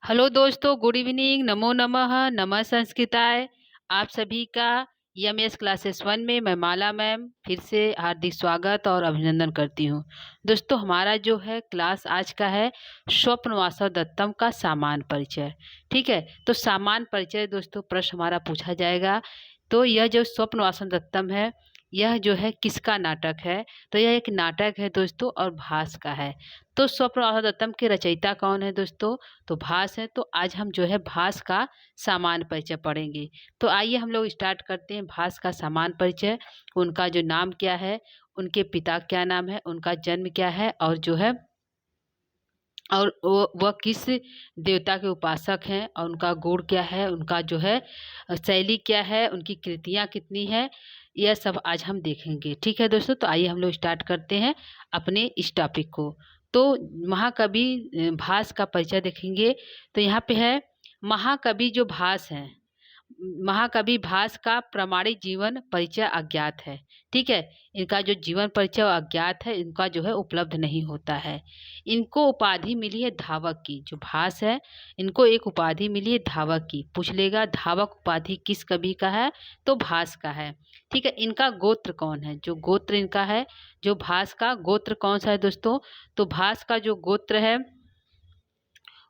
Hello दोस्तों, good evening. नमो नमः। नमः संस्कृताय। आप सभी का एमएस क्लासेस 1 में मैं माला मैम फिर से हार्दिक स्वागत और अभिनंदन करती हूँ। दोस्तों, हमारा जो है क्लास आज का है स्वप्नवासव दत्तम का सामान्य परिचय। ठीक है, तो सामान्य परिचय दोस्तों प्रश्न हमारा पूछा जाएगा। तो यह जो स्वप्नवासव दत्तम है, यह जो है किसका नाटक है? तो यह एक नाटक है दोस्तों और भास का है। तो स्वप्नवासव दत्तम के रचयिता कौन है दोस्तों? तो भास है। तो आज हम जो है भास का सामान्य परिचय पढ़ेंगे। तो आइए हम लोग स्टार्ट करते हैं भास का सामान्य परिचय। उनका जो नाम क्या है, उनके पिता क्या नाम है, उनका जन्म क्या है, और जो है और वह किस देवता के उपासक हैं, और उनका गुण क्या है, उनका जो है शैली क्या है, उनकी कृतियाँ कितनी है, यह सब आज हम देखेंगे। ठीक है दोस्तों, तो आइए हम लोग स्टार्ट करते हैं अपने इस टॉपिक को। तो महाकवि भास का परिचय देखेंगे। तो यहाँ पे है महाकवि जो भास हैं, महाकवि भास का प्रामाणिक जीवन परिचय अज्ञात है। ठीक है, इनका जो जीवन परिचय अज्ञात है, इनका जो है उपलब्ध नहीं होता है। इनको उपाधि मिली है धावक की। जो भास है, इनको एक उपाधि मिली है धावक की। पूछ लेगा धावक उपाधि किस कवि का है? तो भास का है। ठीक है, इनका गोत्र कौन है? जो गोत्र इनका है, जो भास का गोत्र कौन सा है दोस्तों? तो भास का जो गोत्र है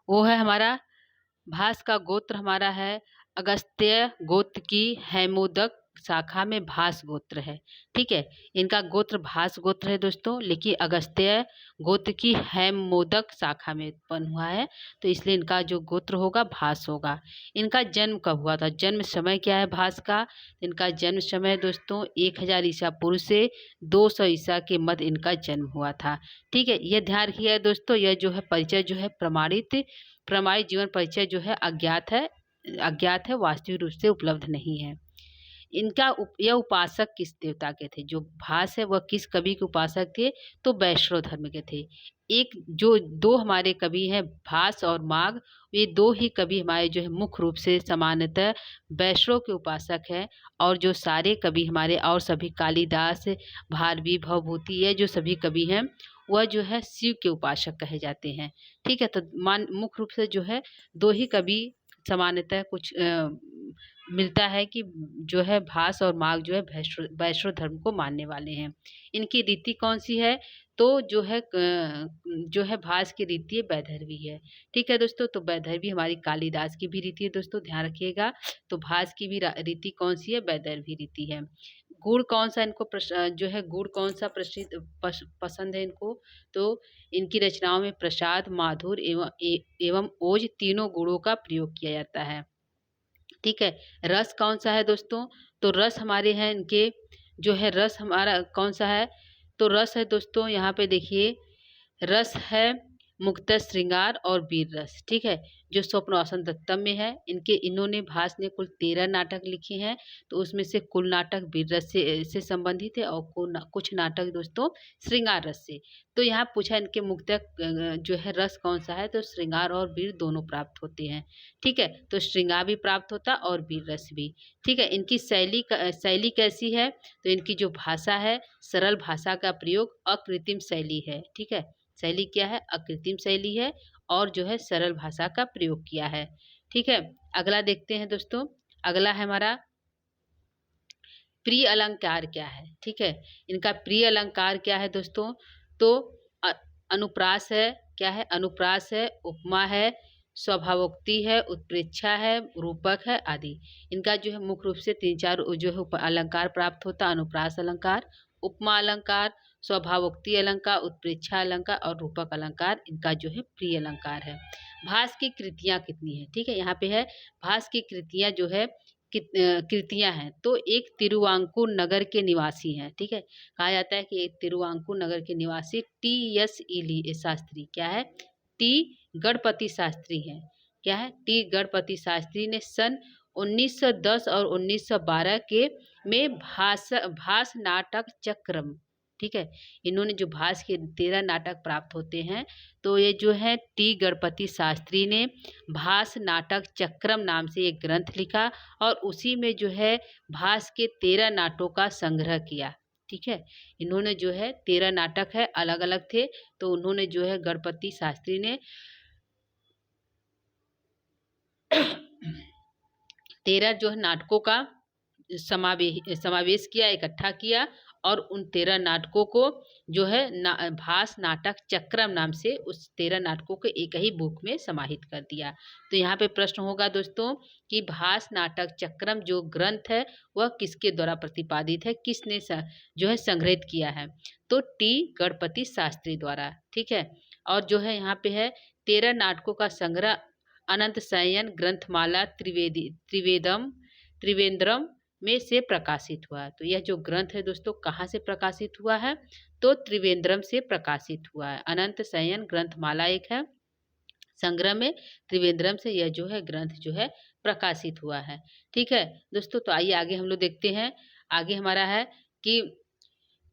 वो है हमारा, भास का गोत्र हमारा है अगस्त्य गोत्र की हैमोदक शाखा में भास गोत्र है। ठीक है, इनका गोत्र भास गोत्र है दोस्तों, लेकिन अगस्त्य गोत्र की हैमोदक शाखा में उत्पन्न हुआ है, तो इसलिए इनका जो गोत्र होगा भास होगा। इनका जन्म कब हुआ था? जन्म समय क्या है भास का? इनका जन्म समय दोस्तों 1000 ईसा पूर्व से 200 ईसा के मध्य इनका जन्म हुआ था। ठीक है, यह ध्यान रखिए दोस्तों, यह जो है परिचय जो है प्रमाणित जीवन परिचय जो है अज्ञात है, वास्तविक रूप से उपलब्ध नहीं है। यह उपासक किस देवता के थे? जो भास है वह किस कवि के उपासक थे? तो वैष्णव धर्म के थे। एक जो दो हमारे कवि हैं भास और माघ, ये दो ही कवि हमारे जो है मुख्य रूप से सामान्यतः वैष्णव के उपासक हैं। और जो सारे कवि हमारे और सभी कालिदास, भारवी, भवभूति, ये जो सभी कवि हैं वह जो है शिव के उपासक कहे जाते हैं। ठीक है, तो मुख्य रूप से जो है दो ही कवि सामान्यतः कुछ मिलता है कि जो है भास और माघ जो है वैष्णव धर्म को मानने वाले हैं। इनकी रीति कौन सी है? तो जो है भास की रीति है वैदर्भी है। ठीक है दोस्तों, तो वैदर्भी हमारी कालिदास की भी रीति है दोस्तों, ध्यान रखिएगा। तो भास की भी रीति कौन सी है? वैदर्भी रीति है। गुण कौन सा इनको जो है गुण कौन सा प्रसिद्ध पसंद है इनको? तो इनकी रचनाओं में प्रसाद, माधुर एवं ओज तीनों गुणों का प्रयोग किया जाता है। ठीक है, रस कौन सा है दोस्तों? तो रस हमारे हैं इनके, जो है रस हमारा कौन सा है? तो रस है दोस्तों, यहाँ पे देखिए रस है मुक्तः श्रृंगार और वीर रस। ठीक है, जो स्वप्नवासव दत्तम में है। इन्होंने भास ने कुल 13 नाटक लिखे हैं। तो उसमें से कुल नाटक वीर रस से संबंधित है, और कुछ नाटक दोस्तों श्रृंगार रस से। तो यहाँ पूछा इनके मुक्तः जो है रस कौन सा है? तो श्रृंगार और वीर दोनों प्राप्त होते हैं। ठीक है, तो श्रृंगार भी प्राप्त होता और वीर रस भी। ठीक है, इनकी शैली कैसी है? तो इनकी जो भाषा है सरल भाषा का प्रयोग, अकृत्रिम शैली है। ठीक है, शैली क्या है? अकृत्रिम शैली है, और जो है सरल भाषा का प्रयोग किया है। ठीक है, अगला देखते हैं दोस्तों। अगला है हमारा प्रिय अलंकार क्या है? ठीक है, इनका प्रिय अलंकार क्या है दोस्तों? तो अ- अनुप्रास है। क्या है? अनुप्रास है, उपमा है, स्वभावोक्ति है, उत्प्रेक्षा है, रूपक है आदि। इनका जो है मुख्य रूप से 3-4 जो है अलंकार प्राप्त होता। अनुप्रास अलंकार, उपमा अलंकार, स्वभावोक्ति अलंकार, उत्प्रेक्षा अलंकार और रूपक अलंकार इनका जो है प्रिय अलंकार है। भास की कृतियां कितनी है? ठीक है, यहाँ पे है भास की कृतियां जो है कृतियां हैं। तो एक तिरुवांकुर नगर के निवासी हैं। ठीक है, कहा जाता है कि एक तिरुवांकुर नगर के निवासी टी एस इली शास्त्री, क्या है? टी गणपति शास्त्री हैं। क्या है? टी गणपति शास्त्री ने सन 1910 और 1912 के में भास नाटक चक्रम। ठीक है, इन्होंने जो भास के 13 नाटक प्राप्त होते हैं। तो ये जो है टी गणपति शास्त्री ने भास नाटक चक्रम नाम से एक ग्रंथ लिखा, और उसी में जो है भास के 13 नाटकों का संग्रह किया। ठीक है, इन्होंने जो है 13 नाटक है, अलग अलग थे। तो उन्होंने जो है गणपति शास्त्री ने 13 जो है नाटकों का समावेश किया, इकट्ठा किया और उन 13 नाटकों को जो है भास नाटक चक्रम नाम से उस 13 नाटकों को एक ही बुक में समाहित कर दिया। तो यहाँ पे प्रश्न होगा दोस्तों कि भास नाटक चक्रम जो ग्रंथ है वह किसके द्वारा प्रतिपादित है, किसने जो है संग्रहित किया है, तो टी गणपति शास्त्री द्वारा। ठीक है। और जो है यहाँ पे है 13 नाटकों का संग्रह अनंत शयन ग्रंथमाला त्रिवेंद्रम में से प्रकाशित हुआ। तो यह जो ग्रंथ है दोस्तों कहाँ से प्रकाशित हुआ है, तो त्रिवेंद्रम से प्रकाशित हुआ है। अनंत शयन ग्रंथमाला एक है, संग्रह में त्रिवेंद्रम से यह जो है ग्रंथ जो है प्रकाशित हुआ है। ठीक है दोस्तों, तो आइए आगे हम लोग देखते हैं। आगे हमारा है कि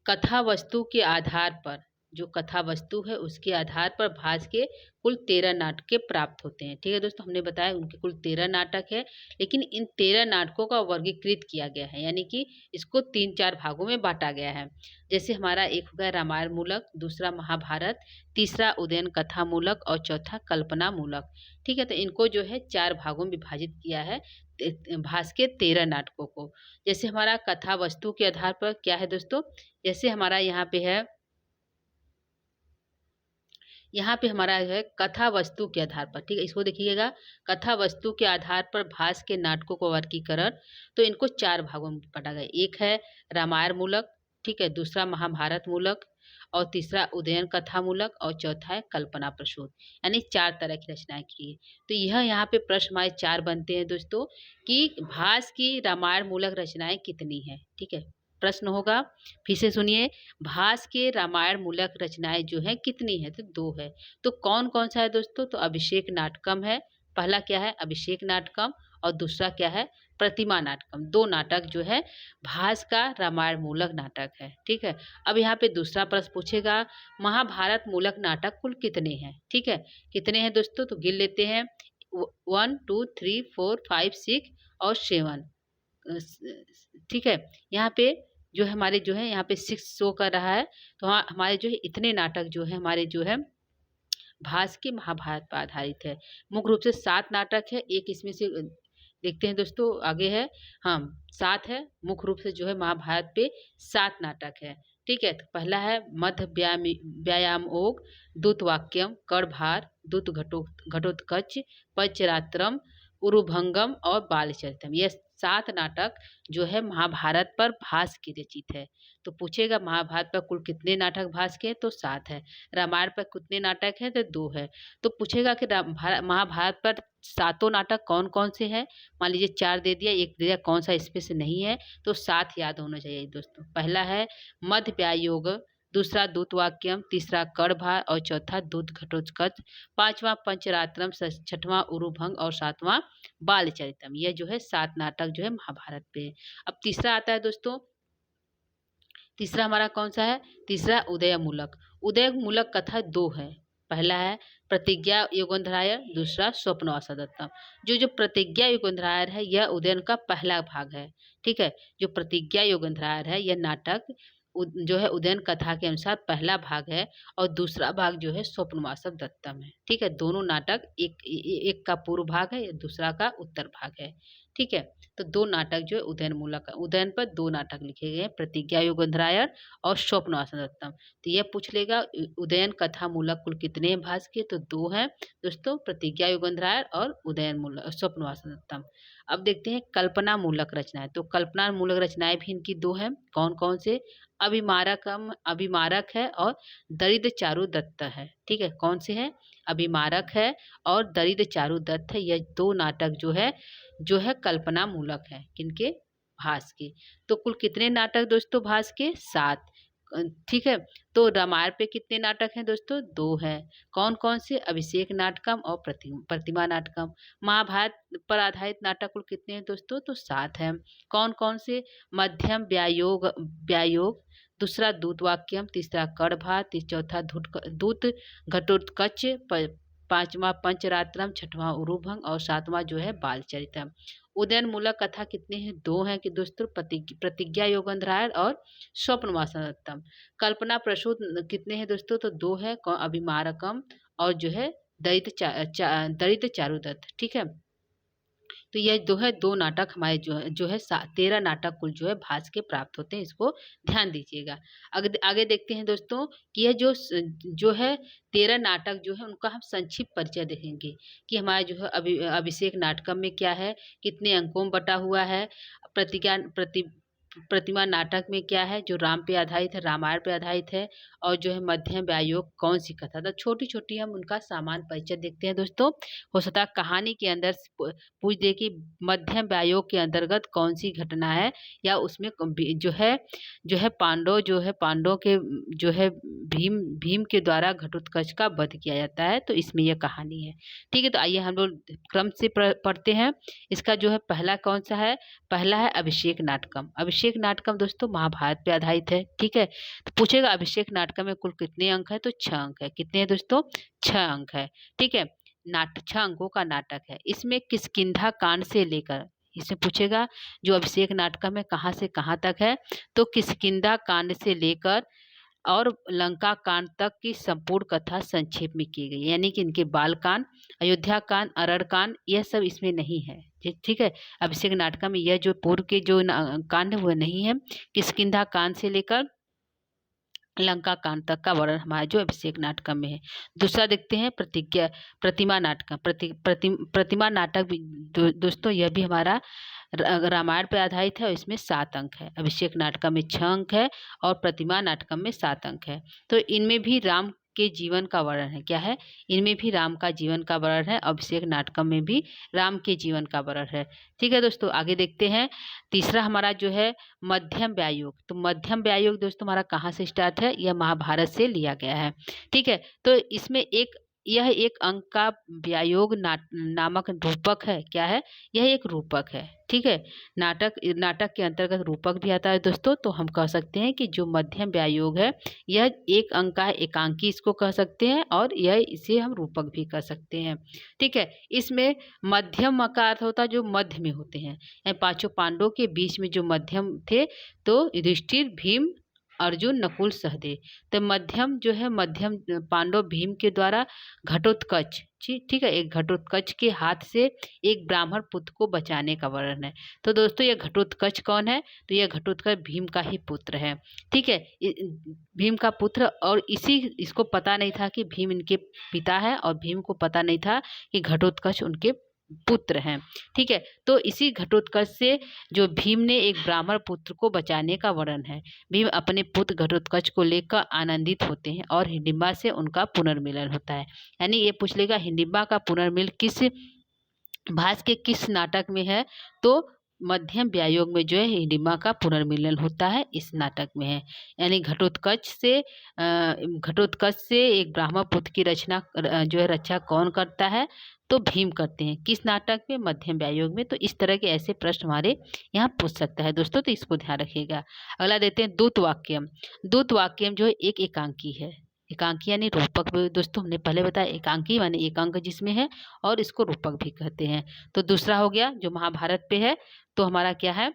कथा वस्तु के आधार पर, जो कथा वस्तु है उसके आधार पर भास के कुल 13 नाटक प्राप्त होते हैं। ठीक है दोस्तों, हमने बताया उनके कुल 13 नाटक है, लेकिन इन 13 नाटकों का वर्गीकृत किया गया है, यानी कि इसको 3-4 भागों में बांटा गया है। जैसे हमारा एक हो गया रामायण मूलक, दूसरा महाभारत, तीसरा उदयन कथा मूलक और चौथा कल्पना मूलक। ठीक है, तो इनको जो है 4 भागों में विभाजित किया है भास के 13 नाटकों को। जैसे हमारा कथा वस्तु के आधार पर क्या है दोस्तों, जैसे हमारा यहाँ पे हमारा है कथा वस्तु के आधार पर। ठीक है, इसको देखिएगा, कथा वस्तु के आधार पर भास के नाटकों को वर्गीकरण, तो इनको 4 भागों में बांटा गया। एक है रामायण मूलक, ठीक है, दूसरा महाभारत मूलक और तीसरा उदयन कथा मूलक और चौथा है कल्पना प्रसूत, यानी 4 तरह की रचनाएं की है। तो यह यहाँ पे प्रश्न हमारे 4 बनते हैं दोस्तों कि भास की रामायण मूलक रचनाएं कितनी है। ठीक है, प्रश्न होगा, फिर से सुनिए, भास के रामायण मूलक रचनाएं जो है कितनी है, तो 2 है। तो कौन कौन सा है दोस्तों, तो अभिषेक नाटकम है, पहला क्या है अभिषेक नाटकम और दूसरा क्या है प्रतिमा नाटकम। 2 नाटक जो है भास का रामायण मूलक नाटक है। ठीक है, अब यहाँ पे दूसरा प्रश्न पूछेगा, महाभारत मूलक नाटक कुल कितने हैं। ठीक है, कितने हैं दोस्तों, तो गिन लेते हैं, 1 2 3 4 5 6 और 7। ठीक है, यहाँ पे जो है हमारे जो है यहाँ पे 6 शो कर रहा है। तो हाँ, हमारे जो है इतने नाटक जो है हमारे जो है भास के महाभारत पर आधारित है। मुख्य रूप से 7 नाटक है, एक इसमें से देखते हैं दोस्तों, आगे है, हाँ 7 है, मुख्य रूप से जो है महाभारत पे 7 नाटक है। ठीक है, तो पहला है मध्य व्यायामोग, दूत वाक्यम, कड़भार, दूत घटोत्कच, पंचरात्रम, उरुभंगम और बालचरितम। यह 7 नाटक जो है महाभारत पर भास की रचित है। तो पूछेगा महाभारत पर कुल कितने नाटक भास के, तो 7 है। रामायण पर कितने नाटक है, तो 2 है। तो पूछेगा कि महाभारत पर 7 नाटक कौन कौन से हैं। मान लीजिए 4 दे दिया, 1 दे दिया, कौन सा इसमें से नहीं है, तो 7 याद होना चाहिए दोस्तों। पहला है मध्य व्यायोग, दूसरा दूतवाक्यम, तीसरा कड़भार और चौथा दूत घटोत्कच, 5वां पंचरात्रम, 6वां उरुभंग और 7वां बालचरितम। यह जो है 7 नाटक जो है महाभारत पे है। अब तीसरा आता है दोस्तों, तीसरा हमारा कौन सा है, तीसरा उदय मूलक। उदय मूलक कथा 2 है, पहला है प्रतिज्ञा युगंधरायर, दूसरा स्वप्नवासदत्तम। जो प्रतिज्ञा युगंधरायर है यह उदयन का पहला भाग है। ठीक है, जो प्रतिज्ञा युगंधरायर है यह नाटक जो है उदयन कथा के अनुसार पहला भाग है और दूसरा भाग जो है स्वप्नवासव दत्तम है। ठीक है, दोनों नाटक एक का पूर्व भाग है, दूसरा का उत्तर भाग है। ठीक है, तो 2 नाटक जो है उदयन मूलक, उदयन पर 2 नाटक लिखे गए हैं, प्रतिज्ञा युगंधरायर और स्वप्नवासन दत्तम। तो यह पूछ लेगा उदयन कथा मूलक कुल कितने हैं भास के, तो 2 हैं दोस्तों, प्रतिज्ञा युगंधरायर और उदयन मूलक स्वप्नवासन दत्तम। अब देखते हैं कल्पना मूलक रचनाएं। तो कल्पना मूलक रचनाएं भी इनकी 2 हैं, कौन कौन से, अभिमारक है और दरिद्र चारु दत्त है। ठीक है, कौन से हैं, अभिमारक है और दरिद्र चारु दत्त है। यह 2 नाटक जो है कल्पना मूलक है, किनके, भास के। तो कुल कितने नाटक दोस्तों भास के, 7। ठीक है, तो रामायण पे कितने नाटक हैं दोस्तों, 2 हैं, कौन कौन से, अभिषेक नाटकम और प्रतिमा नाटकम। महाभारत पर आधारित नाटक कुल कितने हैं दोस्तों, तो 7 हैं, कौन कौन से, मध्यम व्यायोग, दूसरा दूतवाक्यम, तीसरा कड़भार, चौथा दूत घटोत्कच, 5वां पंचरात्रम, 6वां उरुभंग और 7वां जो है बालचरितम। उदयन मूलक कथा कितने हैं, 2 हैं कि दोस्तों, प्रतिज्ञा योगंधरायर और स्वप्नवासनोत्तम। कल्पना प्रसूत कितने हैं दोस्तों, तो 2 है, अभिमारकम और जो है दरिद्र चारुदत्त। ठीक है, तो यह जो है 2 नाटक हमारे जो है 13 नाटक कुल जो है भास के प्राप्त होते हैं, इसको ध्यान दीजिएगा। आगे देखते हैं दोस्तों कि यह जो है 13 नाटक जो है उनका हम संक्षिप्त परिचय देखेंगे कि हमारा जो है अभिषेक नाटकम में क्या है, कितने अंकों में बटा हुआ है, प्रतिमा नाटक में क्या है जो राम पे आधारित है, रामायण पे आधारित है, और जो है मध्यम व्यायोग कौन सी कथा। तो छोटी छोटी हम उनका सामान्य परिचय देखते हैं दोस्तों। हो सकता है कहानी के अंदर पूछ दे कि मध्यम व्यायोग के अंतर्गत कौन सी घटना है, या उसमें पांडवों के जो है भीम भीम के द्वारा घटोत्कच का वध किया जाता है, तो इसमें यह कहानी है। ठीक है, तो आइए हम लोग क्रम से पढ़ते हैं। इसका जो है पहला कौन सा है, पहला है अभिषेक नाटकम। अभिषेक नाटकम दोस्तों महाभारत पे आधारित है। ठीक है, तो पूछेगा अभिषेक नाटकम में कुल कितने अंक है, तो 6 अंक है। कितने हैं दोस्तों, 6 अंक है। ठीक है, 6 अंकों का नाटक है। इसमें किष्किंधा कांड से लेकर, इससे पूछेगा जो अभिषेक नाटकम में कहाँ से कहाँ तक है, तो किष्किंधा कांड से लेकर और लंका कांड तक की संपूर्ण कथा संक्षेप में की गई, यानी कि इनके बाल कांड, अयोध्या कांड, अरड़ कांड, यह सब इसमें नहीं है। ठीक है, अभिषेक नाटक में यह जो पूर्व के जो कांड है वह नहीं है। किष्किंधा कांड से लेकर लंका कांड तक का वर्णन हमारा जो अभिषेक नाटक में है। दूसरा देखते हैं प्रतिमा नाटक। प्रतिमा नाटक भी दोस्तों यह भी हमारा रामायण पर आधारित है, और इसमें 7 अंक है। अभिषेक नाटक में 6 अंक है और प्रतिमा नाटक में 7 अंक है। तो इनमें भी राम के जीवन का वर्णन है। क्या है, इनमें भी राम का जीवन का वर्णन है। अभिषेक नाटक में भी राम के जीवन का वर्णन है। ठीक है दोस्तों, आगे देखते हैं। तीसरा हमारा जो है मध्यम व्यायोग। तो मध्यम व्यायोग दोस्तों हमारा कहाँ से स्टार्ट है, यह महाभारत से लिया गया है। ठीक है, तो इसमें यह एक अंक का व्यायोग नामक रूपक है। क्या है, यह एक रूपक है। ठीक है, नाटक के अंतर्गत रूपक भी आता है दोस्तों। तो हम कह सकते हैं कि जो मध्यम व्यायोग है यह एक अंक का है, एकांकी इसको कह सकते हैं, और इसे हम रूपक भी कह सकते हैं। ठीक है, इसमें मध्यम का अर्थ होता है जो मध्य में होते हैं, यानी 5 पांडवों के बीच में जो मध्यम थे, तो युधिष्ठिर, भीम, अर्जुन, नकुल, सहदेव। तो मध्यम जो है, मध्यम पांडव भीम के द्वारा घटोत्कच, ठीक है, एक घटोत्कच के हाथ से एक ब्राह्मण पुत्र को बचाने का वर्णन है। तो दोस्तों यह घटोत्कच कौन है, तो यह घटोत्कच भीम का ही पुत्र है। ठीक है, भीम का पुत्र, और इसको पता नहीं था कि भीम इनके पिता है, और भीम को पता नहीं था कि घटोत्कच उनके पुत्र हैं। ठीक है, तो इसी घटोत्कच से जो भीम ने एक ब्राह्मण पुत्र को बचाने का वर्णन है। भीम अपने पुत्र घटोत्कच को लेकर आनंदित होते हैं, और हिडिंबा से उनका पुनर्मिलन होता है। यानी ये पूछ लेगा हिडिंबा का पुनर्मिलन किस भास के किस नाटक में है, तो मध्यम व्यायोग में जो है हिडिंबा का पुनर्मिलन होता है, इस नाटक में है। यानी घटोत्कच से एक ब्राह्मण पुत्र की रक्षा कौन करता है, तो भीम करते हैं। किस नाटक में, मध्यम व्यायोग में। तो इस तरह के ऐसे प्रश्न हमारे यहाँ पूछ सकता है दोस्तों, तो इसको ध्यान रखिएगा। अगला देते हैं दूत वाक्यम। दूत वाक्यम जो है एक एकांकी है। एकांकी यानी रूपक दोस्तों हमने पहले बताया, एकांकी माने एक अंक जिसमें है, और इसको रूपक भी कहते हैं। तो दूसरा हो गया जो महाभारत पे है, तो हमारा क्या है,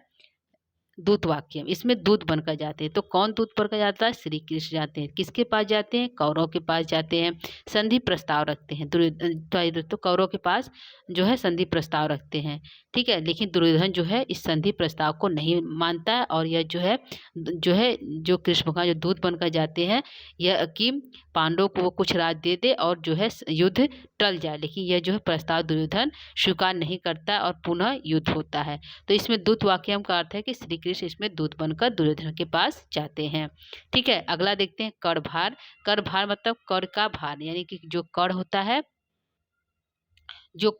दूत वाक्यम। इसमें दूत बनकर जाते हैं। तो कौन दूत बनकर जाता है, श्री कृष्ण जाते हैं। किसके पास जाते हैं, कौरव के पास जाते हैं। संधि प्रस्ताव रखते हैं तो कौरव के पास जो है संधि प्रस्ताव रखते हैं। ठीक है, लेकिन दुर्योधन जो है इस संधि प्रस्ताव को नहीं मानता है, और यह जो कृष्ण भगवान जो दूत बनकर जाते हैं, यह कि पांडवों को वो कुछ राज दे दे और जो है युद्ध टल जाए, लेकिन यह जो है प्रस्ताव दुर्योधन स्वीकार नहीं करता और पुनः युद्ध होता है। तो इसमें दूत वाक्यम का अर्थ है कि श्री कृष्ण इसमें दूत बनकर दुर्योधन के पास जाते हैं। ठीक है, अगला देखते हैं करभार। करभार मतलब कर का भार, यानी कि जो कर होता है, जो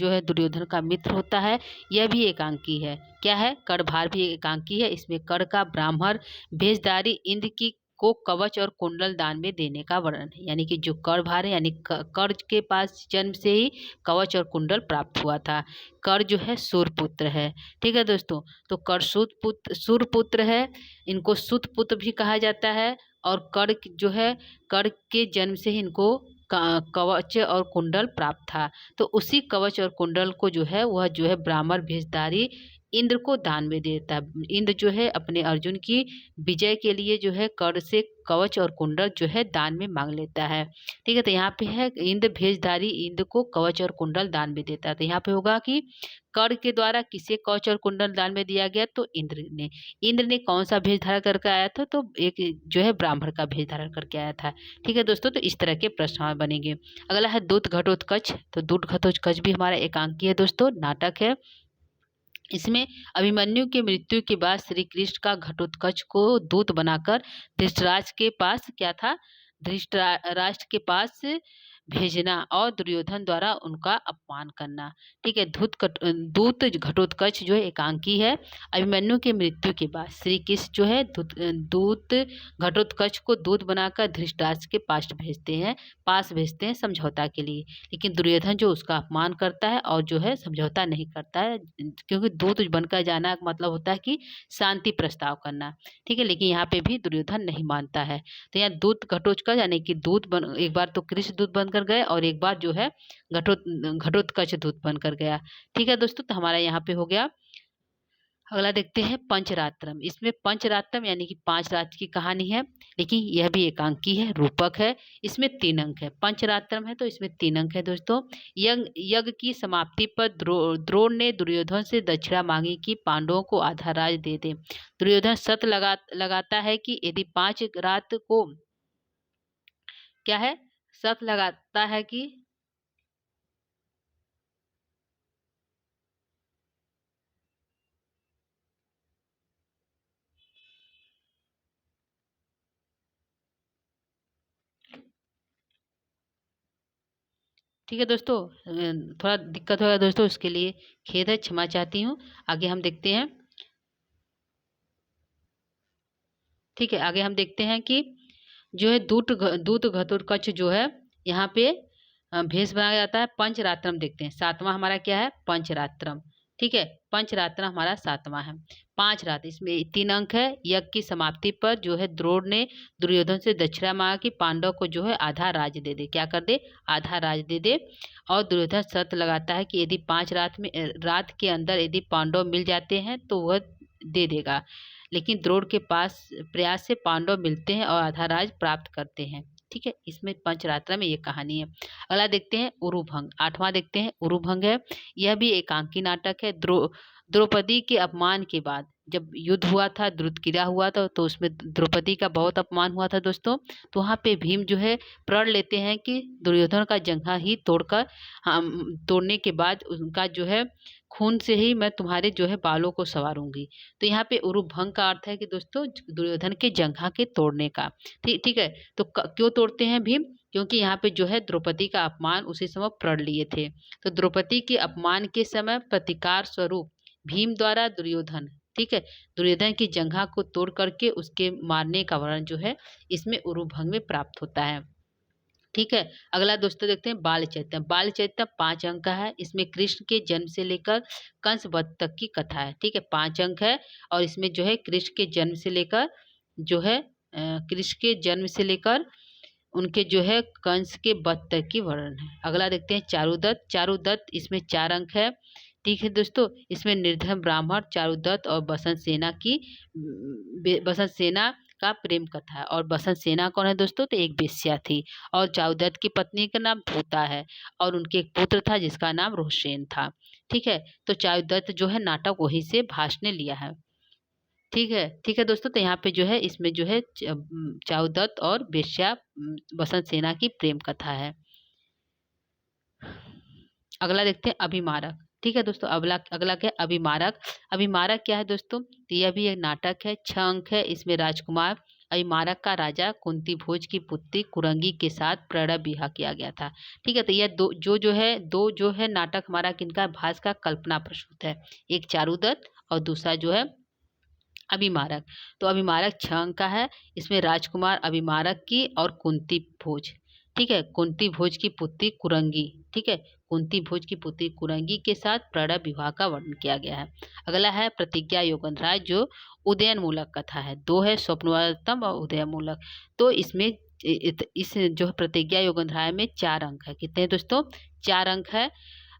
है दुर्योधन का मित्र होता है, यह भी एकांकी है। क्या है, करभार भी एकांकी है। इसमें कर का ब्राह्मण भेषधारी इंद्र की को कवच और कुंडल दान में देने का वर्णन है। यानी कि जो करभार है, यानी कर के पास जन्म से ही कवच और कुंडल प्राप्त हुआ था। कर जो है सूर्यपुत्र है। ठीक है दोस्तों, तो कर सूर्यपुत्र है, इनको सूत पुत्र भी कहा जाता है। और कर जो है, कर के जन्म से ही इनको कवच और कुंडल प्राप्त था। तो उसी कवच और कुंडल को जो है वह जो है ब्राह्मण भेषधारी इंद्र को दान में देता है। इंद्र जो है अपने अर्जुन की विजय के लिए जो है कर्ण से कवच और कुंडल जो है दान में मांग लेता है। ठीक है, तो यहाँ पे है इंद्र भेषधारी इंद्र को कवच और कुंडल दान में देता है। तो यहाँ पे होगा कि कर्ण के द्वारा किसे कवच और कुंडल दान में दिया गया, तो इंद्र ने कौन सा भेष धारण करके आया था, तो एक जो है ब्राह्मण का भेष धारण करके आया था। ठीक है दोस्तों, तो इस तरह के प्रश्न हमारे बनेंगे। अगला है दूत घटोत्कच। तो दूत घटोत्कच भी हमारा एकांकी है दोस्तों, नाटक है। इसमें अभिमन्यु की मृत्यु के बाद श्री कृष्ण का घटोत्कच को दूत बनाकर धृतराज के पास क्या था, धृतराष्ट्र के पास भेजना और दुर्योधन द्वारा उनका अपमान करना। ठीक है, दूत घटोत्कच जो है एकांकी है। अभिमन्यु की मृत्यु के बाद श्री कृष्ण जो है दूत घटोत्कच को दूत बनाकर धृतराष्ट्र के पास भेजते हैं समझौता के लिए। लेकिन दुर्योधन जो उसका अपमान करता है और जो है समझौता नहीं करता है, क्योंकि दूत बनकर जाना का मतलब होता है कि शांति प्रस्ताव करना। ठीक है, लेकिन यहाँ पे भी दुर्योधन नहीं मानता है। तो यहाँ दूत घटोत्कच यानी कि एक बार तो कृष्ण दूत बनकर गए और एक बार जो है घटोत्कच दूत बनकर गया। ठीक है दोस्तों, तो हमारा यहाँ पे हो गया। अगला देखते हैं पंचरात्रम। इसमें पंचरात्रम यानी कि 5 रात की कहानी है, लेकिन यह भी एकांकी है, रूपक है। इसमें 3 अंक है। पंचरात्रम है तो इसमें 3 अंक है दोस्तों। यज्ञ की समाप्ति पर द्रोण ने दुर्योधन से दक्षिणा मांगी कि पांडवों को आधा राज दे दे। दुर्योधन शर्त लगाता है कि यदि 5 रात को क्या है, शर्त लगाता है कि ठीक है दोस्तों, थोड़ा दिक्कत होगा दोस्तों, उसके लिए खेद है, क्षमा चाहती हूँ। आगे हम देखते हैं। ठीक है, आगे हम देखते हैं कि जो है दूत घटोत्कच जो है यहाँ पे भेष बनाया जाता है। पंचरात्रम देखते हैं, 7वां हमारा क्या है, पंचरात्रम। ठीक है, पंचरात्रम हमारा 7वां है। 5 रात, इसमें 3 अंक है। यज्ञ की समाप्ति पर जो है द्रोण ने दुर्योधन से दक्षिणा मांगा कि पांडव को जो है आधा राज दे दे, क्या कर दे, आधा राज दे दे। और दुर्योधन शर्त लगाता है कि यदि 5 रात के अंदर यदि पांडव मिल जाते हैं तो वह दे देगा। लेकिन द्रोण के पास प्रयास से पांडव मिलते हैं और आधा राज प्राप्त करते हैं। ठीक है, इसमें पंचरात्रा में ये कहानी है। अगला देखते हैं उरुभंग। 8वां देखते हैं, उरुभंग है। यह भी एकांकी नाटक है। द्रौपदी के अपमान के बाद जब युद्ध हुआ था, द्रुतक्रीड़ा हुआ था, तो उसमें द्रौपदी का बहुत अपमान हुआ था दोस्तों। तो वहाँ पे भीम जो है प्रण लेते हैं कि दुर्योधन का जंघा ही तोड़ने के बाद उनका जो है खून से ही मैं तुम्हारे जो है बालों को संवारूंगी। तो यहाँ पे उरुभंग का अर्थ है कि दोस्तों दुर्योधन के जंघा के तोड़ने का। ठीक है, तो क्यों तोड़ते हैं भीम, क्योंकि यहाँ पे जो है द्रौपदी का अपमान उसी समय प्रण लिए थे। तो द्रौपदी के अपमान के समय प्रतिकार स्वरूप भीम द्वारा ठीक है, दुर्योधन की जंघा को तोड़ करके उसके मारने का वर्णन जो है इसमें उरुभंग में प्राप्त होता है। ठीक है, अगला दोस्तों देखते हैं बाल चरित्र। बाल चरित्र 5 अंक का है। इसमें कृष्ण के जन्म से लेकर कंस वध तक की कथा है। ठीक है, 5 अंक है। और इसमें जो है कृष्ण के जन्म से लेकर जो है कृष्ण के जन्म से लेकर उनके जो है कंस के वध तक की वर्णन है। अगला देखते हैं चारुदत्त। चारुदत्त इसमें 4 अंक है। ठीक है दोस्तों, इसमें निर्धन ब्राह्मण चारुदत्त और बसंत सेना का प्रेम कथा है। और बसंत सेना कौन है दोस्तों, तो एक बेश्या थी। और चारुदत्त की पत्नी का नाम धूता है और उनके एक पुत्र था जिसका नाम रोशन था। ठीक है, तो चारुदत्त जो है नाटक वहीं से भाष ने लिया है। ठीक है दोस्तों, तो यहाँ पे जो है इसमें जो है चारुदत्त और बेश्या बसंत सेना की प्रेम कथा है। अगला देखते हैं अभिमारक। ठीक है दोस्तों, अगला क्या है, अभिमारक। अभिमारक क्या है दोस्तों, तो यह भी एक नाटक है। 6 अंक है। इसमें राजकुमार अभिमारक का राजा कुंती भोज की पुत्री कुरंगी के साथ प्रणय विवाह किया गया था। ठीक है, तो यह दो जो है नाटक हमारा किनका, भास का कल्पना प्रसूत है। एक चारुदत्त और दूसरा जो है अभिमारक। तो अभिमारक 6 अंक का है। इसमें राजकुमार अभिमारक की और कुंती भोज, ठीक है, कुंती भोज की पुत्री कुरंगी, ठीक है, कुंती भोज की पुत्री कुरंगी के साथ प्रणय विवाह का वर्णन किया गया है। अगला है प्रतिज्ञा योगनराय, जो उदयन मूलक कथा है। 2 है, स्वप्नवतम और उदयन मूलक। तो इसमें इस जो प्रतिज्ञा योगनराय में 4 अंक है। कितने दोस्तों, 4 अंक है।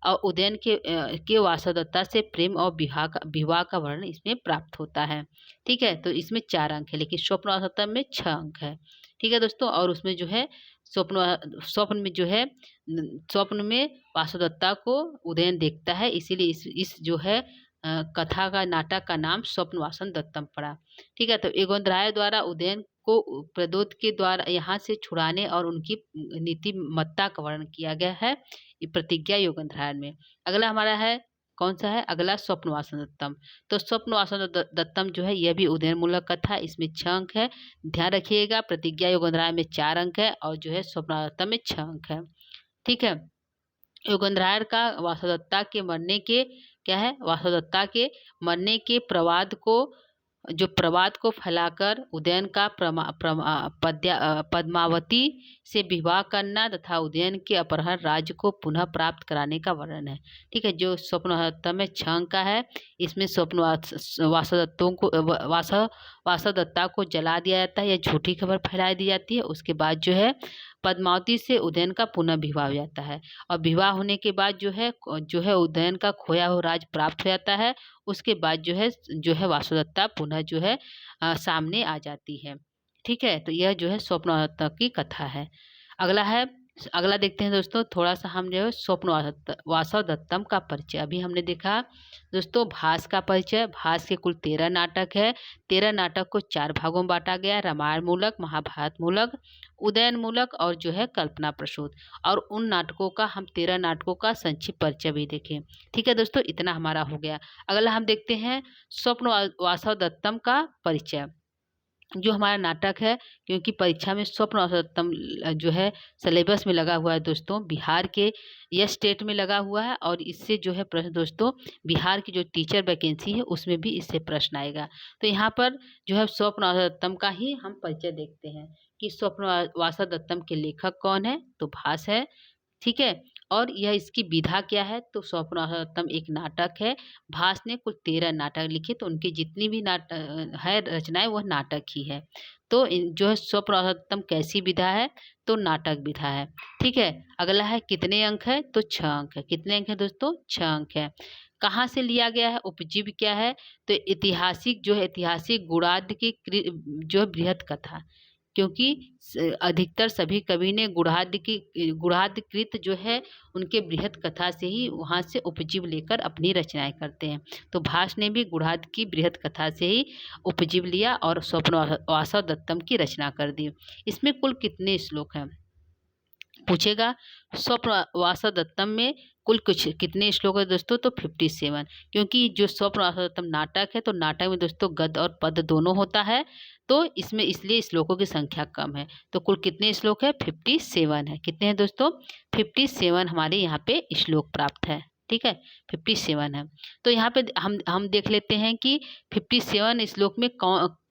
और उदयन के वासवदत्ता से प्रेम और विवाह का वर्णन इसमें प्राप्त होता है। ठीक है, तो इसमें 4 अंक है, लेकिन स्वप्न वासवदत्ता में 6 अंक है। ठीक है दोस्तों, और उसमें जो है स्वप्न में जो है स्वप्न में वासुदत्ता को उदयन देखता है, इसीलिए इस जो है कथा का नाटक का नाम स्वप्न वासन दत्तम पड़ा। ठीक है, तो एगोंधराय द्वारा उदयन को प्रदोत के द्वारा यहाँ से छुड़ाने और उनकी नीतिमत्ता का वर्णन किया गया है ये प्रतिज्ञा योगंधराय में। अगला हमारा है कौन सा है, अगला स्वप्न वासन दत्तम। तो स्वप्न वासन दत्तम जो है यह भी उदयन मूलक कथा, इसमें 6 अंक है। ध्यान रखिएगा, प्रतिज्ञा योगंधराय में 4 अंक है और जो है स्वप्न वासन दत्तम में 6 अंक है। ठीक है, युगंधराय का वासवदत्ता के मरने के क्या है, वासवदत्ता के मरने के प्रवाद को फैलाकर उदयन का पद्मावती से विवाह करना तथा उदयन के अपहरण राज्य को पुनः प्राप्त कराने का वर्णन है। ठीक है, जो स्वप्न में 6 अंक का है, इसमें वासवदत्ता को जला दिया जाता है या झूठी खबर फैला दी जाती है। उसके बाद जो है पद्मावती से उदयन का पुनः विवाह हो जाता है और विवाह होने के बाद जो है उदयन का खोया हुआ राज प्राप्त हो जाता है। उसके बाद जो है वासुदत्ता पुनः जो है सामने आ जाती है। ठीक है, तो यह जो है स्वप्न की कथा है। अगला देखते हैं दोस्तों, थोड़ा सा हम जो है स्वप्न वासवदत्तम का परिचय। अभी हमने देखा दोस्तों भास का परिचय। भास के कुल 13 नाटक है। 13 नाटक को 4 भागों में बांटा गया, रामायण मूलक, महाभारत मूलक, उदयन मूलक और जो है कल्पना प्रसूत। और उन नाटकों का हम 13 नाटकों का संक्षिप्त परिचय भी देखें। ठीक है दोस्तों, इतना हमारा हो गया। अगला हम देखते हैं स्वप्न वासवदत्तम का परिचय, जो हमारा नाटक है, क्योंकि परीक्षा में स्वप्न वासवदत्तम जो है सिलेबस में लगा हुआ है दोस्तों, बिहार के यह स्टेट में लगा हुआ है और इससे जो है प्रश्न दोस्तों बिहार की जो टीचर वैकेंसी है उसमें भी इससे प्रश्न आएगा। तो यहाँ पर जो है स्वप्न वासवदत्तम का ही हम परिचय देखते हैं कि स्वप्न वासवदत्तम के लेखक कौन है, तो भास है। ठीक है, और यह इसकी विधा क्या है, तो स्वप्न वासवदत्तम एक नाटक है। भास ने कुल 13 नाटक लिखे, तो उनकी जितनी भी है रचनाएं वह नाटक ही है। तो जो है स्वप्न वासवदत्तम कैसी विधा है, तो नाटक विधा है। ठीक है, अगला है कितने अंक है, तो 6 अंक है। कितने अंक है दोस्तों, 6 अंक है। कहाँ से लिया गया है, उपजीव्य क्या है, तो ऐतिहासिक गुणाद्य की जो है बृहत कथा, क्योंकि अधिकतर सभी कवि ने गुणाद्यकृत जो है उनके बृहत कथा से ही वहाँ से उपजीव लेकर अपनी रचनाएं करते हैं। तो भास ने भी गुणाद्य की बृहत कथा से ही उपजीव लिया और स्वप्न वासवदत्तम की रचना कर दी। इसमें कुल कितने श्लोक हैं पूछेगा। स्वप्न वासवदत्तम में कुल कितने श्लोक है दोस्तों, तो 57। क्योंकि जो स्वप्न वासवदत्तम नाटक है, तो नाटक में दोस्तों गद्य और पद्य दोनों होता है, तो इसमें इसलिए श्लोकों की संख्या कम है। तो कुल कितने श्लोक है, 57 है। कितने हैं दोस्तों, 57 हमारे यहाँ पे श्लोक प्राप्त है। ठीक है, 57 है। तो यहाँ पे हम देख लेते हैं कि 57 श्लोक में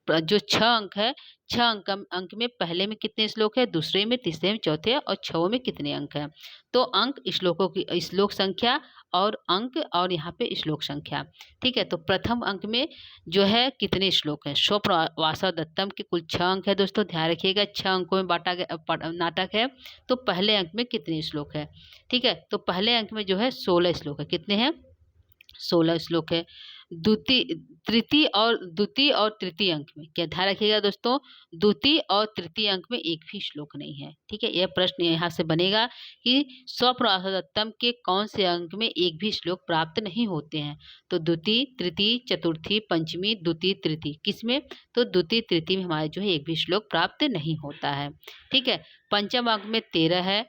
जो 6 अंक है, 6 अंक में पहले में कितने श्लोक है, दूसरे में, तीसरे में, चौथे और 6वें में कितने अंक है। तो अंक श्लोकों की श्लोक संख्या और अंक और यहाँ पे श्लोक संख्या। ठीक है, तो प्रथम अंक में जो है कितने श्लोक हैं, स्वप्न वासवदत्तम के कुल 6 अंक है दोस्तों। ध्यान रखिएगा, 6 अंकों में बांटा गया नाटक है। तो पहले अंक में कितने श्लोक है, ठीक है, तो पहले अंक में जो है 16 श्लोक है। कितने हैं, 16 श्लोक है। द्वितीय और तृतीय अंक में क्या, ध्यान रखिएगा दोस्तों, द्वितीय और तृतीय अंक में एक भी श्लोक नहीं है। ठीक है, यह प्रश्न यहाँ से बनेगा कि स्वप्न वासवदत्तम के कौन से अंक में एक भी श्लोक प्राप्त नहीं होते हैं। तो द्वितीय, तृतीय, चतुर्थी, पंचमी, द्वितीय, तृतीय, किसमें, तो द्वितीय तृतीय में हमारे जो है एक भी श्लोक प्राप्त नहीं होता है। ठीक है, पंचम अंक में 13 है।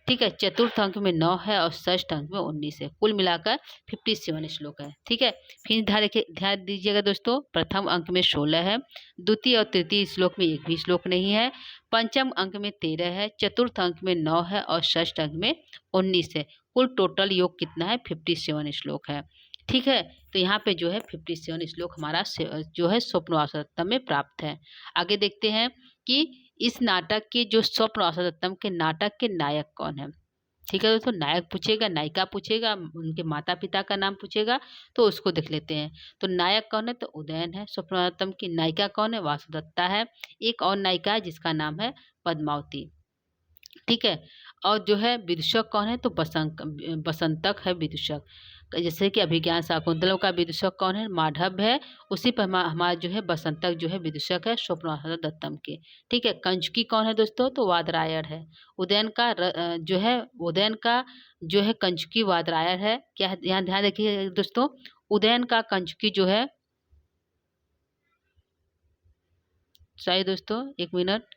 ठीक है, चतुर्थ अंक में 9 है और षष्ठ अंक में 19 है। कुल मिलाकर 57 श्लोक है। ठीक है, फिर ध्यान दीजिएगा दोस्तों, प्रथम अंक में 16 है, द्वितीय और तृतीय श्लोक में एक भी श्लोक नहीं है, पंचम अंक में 13 है, चतुर्थ अंक में 9 है और षष्ठ अंक में 19 है। कुल टोटल योग कितना है, 57 श्लोक है। ठीक है, तो यहाँ पे जो है 57 श्लोक हमारा जो है स्वप्न वासवदत्तम में प्राप्त है। आगे देखते हैं कि इस नाटक के जो स्वप्न वासवदत्तम के नाटक के नायक कौन है। ठीक है दोस्तों, नायक पूछेगा, नायिका पूछेगा, उनके माता पिता का नाम पूछेगा, तो उसको देख लेते हैं। तो नायक कौन है, तो उदयन है स्वप्न वासवदत्तम की। नायिका कौन है, वासवदत्ता है। एक और नायिका है जिसका नाम है पद्मावती। ठीक है, और जो है विदूषक कौन है, तो बसंतक है विदूषक। जैसे कि अभिज्ञान शाकुंतलम का विदूषक कौन है, माधव है। उसी पर हमारा जो है बसंतक जो है विदूषक है स्वप्नाश्वर दत्तम के। ठीक है। कंचकी कौन है दोस्तों, तो वादरायण है। उदयन का जो है उदयन का जो है कंचकी वादरायण है। क्या है, यहाँ ध्यान रखिए दोस्तों, उदयन का कंचकी जो है, सही दोस्तों, एक मिनट।